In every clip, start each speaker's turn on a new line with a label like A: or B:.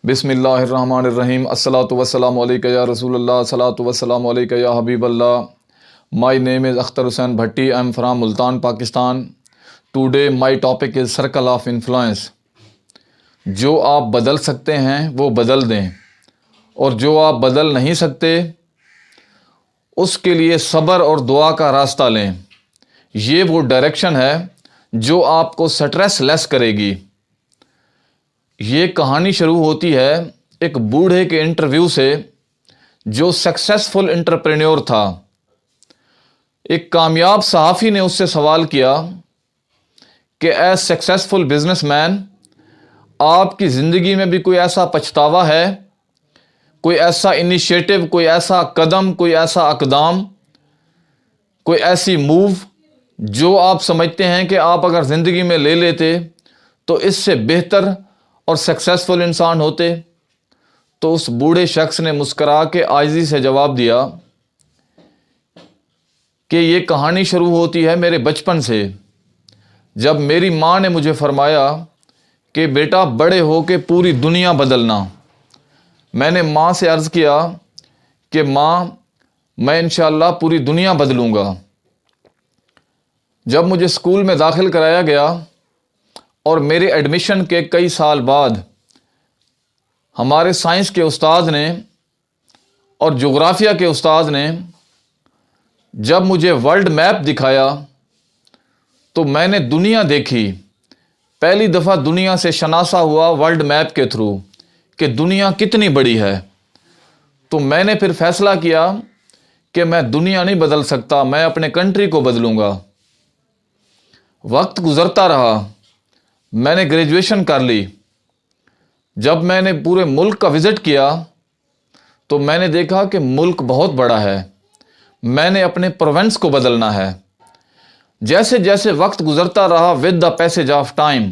A: بسم اللہ الرحمن الرحیم الصلاۃ والسلام علیکہ یا رسول اللہ الصلاۃ والسلام علیکہ یا حبیب اللہ. My name is Akhtar Hussain Bhatti. I am from Multan, Pakistan. Today my topic is circle of influence. جو آپ بدل سکتے ہیں وہ بدل دیں اور جو آپ بدل نہیں سکتے اس کے لیے صبر اور دعا کا راستہ لیں. یہ وہ ڈائریکشن ہے جو آپ کو سٹریس لیس کرے گی. یہ کہانی شروع ہوتی ہے ایک بوڑھے کے انٹرویو سے جو سکسیسفل انٹرپرینیور تھا. ایک کامیاب صحافی نے اس سے سوال کیا کہ ایز سکسیسفل بزنس مین آپ کی زندگی میں بھی کوئی ایسا پچھتاوا ہے، کوئی ایسا انیشیٹو، کوئی ایسا قدم، کوئی ایسا اقدام، کوئی ایسی موو جو آپ سمجھتے ہیں کہ آپ اگر زندگی میں لے لیتے تو اس سے بہتر اور سکسیسفل انسان ہوتے؟ تو اس بوڑھے شخص نے مسکرا کے عاجزی سے جواب دیا کہ یہ کہانی شروع ہوتی ہے میرے بچپن سے، جب میری ماں نے مجھے فرمایا کہ بیٹا بڑے ہو کے پوری دنیا بدلنا. میں نے ماں سے عرض کیا کہ ماں میں انشاءاللہ پوری دنیا بدلوں گا. جب مجھے اسکول میں داخل کرایا گیا اور میرے ایڈمیشن کے کئی سال بعد ہمارے سائنس کے استاد نے اور جغرافیہ کے استاد نے جب مجھے ورلڈ میپ دکھایا تو میں نے دنیا دیکھی. پہلی دفعہ دنیا سے شناسا ہوا ورلڈ میپ کے تھرو کہ دنیا کتنی بڑی ہے. تو میں نے پھر فیصلہ کیا کہ میں دنیا نہیں بدل سکتا، میں اپنے کنٹری کو بدلوں گا. وقت گزرتا رہا، میں نے گریجویشن کر لی. جب میں نے پورے ملک کا وزٹ کیا تو میں نے دیکھا کہ ملک بہت بڑا ہے، میں نے اپنے پروونس کو بدلنا ہے. جیسے جیسے وقت گزرتا رہا with the passage of time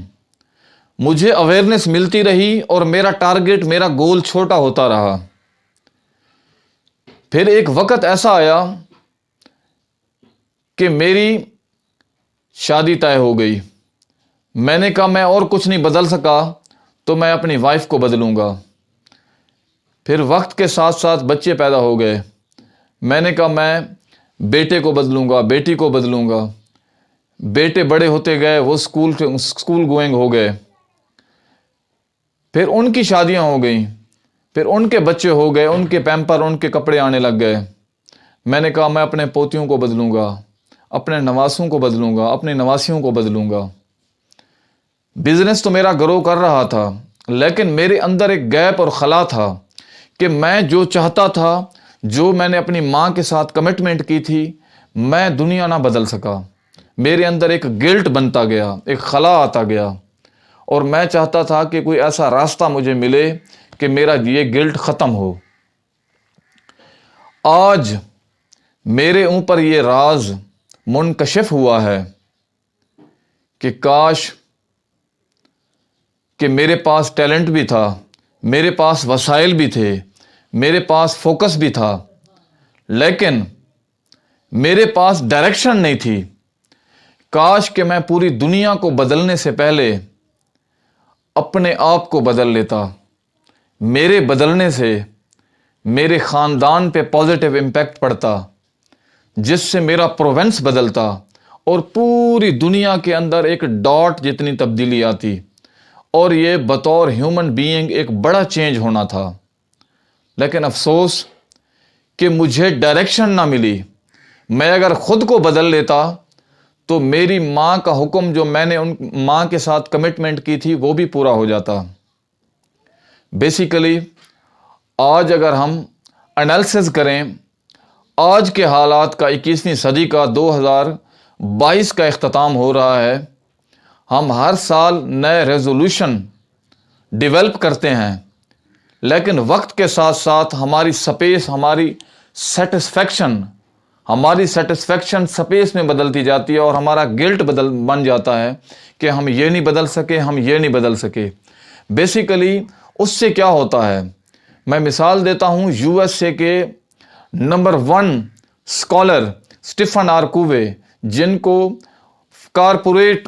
A: مجھے اویئرنیس ملتی رہی اور میرا ٹارگٹ، میرا گول چھوٹا ہوتا رہا. پھر ایک وقت ایسا آیا کہ میری شادی طے ہو گئی. میں نے کہا میں اور کچھ نہیں بدل سکا تو میں اپنی وائف کو بدلوں گا. پھر وقت کے ساتھ ساتھ بچے پیدا ہو گئے. میں نے کہا میں بیٹے کو بدلوں گا، بیٹی کو بدلوں گا. بیٹے بڑے ہوتے گئے، وہ اسکول گوئنگ ہو گئے. پھر ان کی شادیاں ہو گئیں، پھر ان کے بچے ہو گئے، ان کے پیمپر، ان کے کپڑے آنے لگ گئے. میں نے کہا میں اپنے پوتیوں کو بدلوں گا، اپنے نواسوں کو بدلوں گا، اپنی نواسیوں کو بدلوں گا. بزنس تو میرا گرو کر رہا تھا لیکن میرے اندر ایک گیپ اور خلا تھا کہ میں جو چاہتا تھا، جو میں نے اپنی ماں کے ساتھ کمٹمنٹ کی تھی، میں دنیا نہ بدل سکا. میرے اندر ایک گلٹ بنتا گیا، ایک خلا آتا گیا اور میں چاہتا تھا کہ کوئی ایسا راستہ مجھے ملے کہ میرا یہ گلٹ ختم ہو. آج میرے اوپر یہ راز منکشف ہوا ہے کہ کاش کہ میرے پاس ٹیلنٹ بھی تھا، میرے پاس وسائل بھی تھے، میرے پاس فوکس بھی تھا، لیکن میرے پاس ڈائریکشن نہیں تھی. کاش کہ میں پوری دنیا کو بدلنے سے پہلے اپنے آپ کو بدل لیتا. میرے بدلنے سے میرے خاندان پہ پازیٹیو امپیکٹ پڑتا، جس سے میرا پروونس بدلتا اور پوری دنیا کے اندر ایک ڈاٹ جتنی تبدیلی آتی، اور یہ بطور ہیومن بینگ ایک بڑا چینج ہونا تھا. لیکن افسوس کہ مجھے ڈائریکشن نہ ملی. میں اگر خود کو بدل لیتا تو میری ماں کا حکم جو میں نے ان ماں کے ساتھ کمٹمنٹ کی تھی وہ بھی پورا ہو جاتا. بیسیکلی آج اگر ہم انالیسز کریں آج کے حالات کا، 21ویں صدی کا، 2022 کا اختتام ہو رہا ہے، ہم ہر سال نئے ریزولوشن ڈیولپ کرتے ہیں لیکن وقت کے ساتھ ساتھ ہماری سپیس، ہماری سیٹسفیکشن سپیس میں بدلتی جاتی ہے اور ہمارا گلٹ بن جاتا ہے کہ ہم یہ نہیں بدل سکے، ہم یہ نہیں بدل سکے. بیسیکلی اس سے کیا ہوتا ہے، میں مثال دیتا ہوں. USA کے نمبر 1 اسکالر اسٹیفن آر کووے، جن کو کارپوریٹ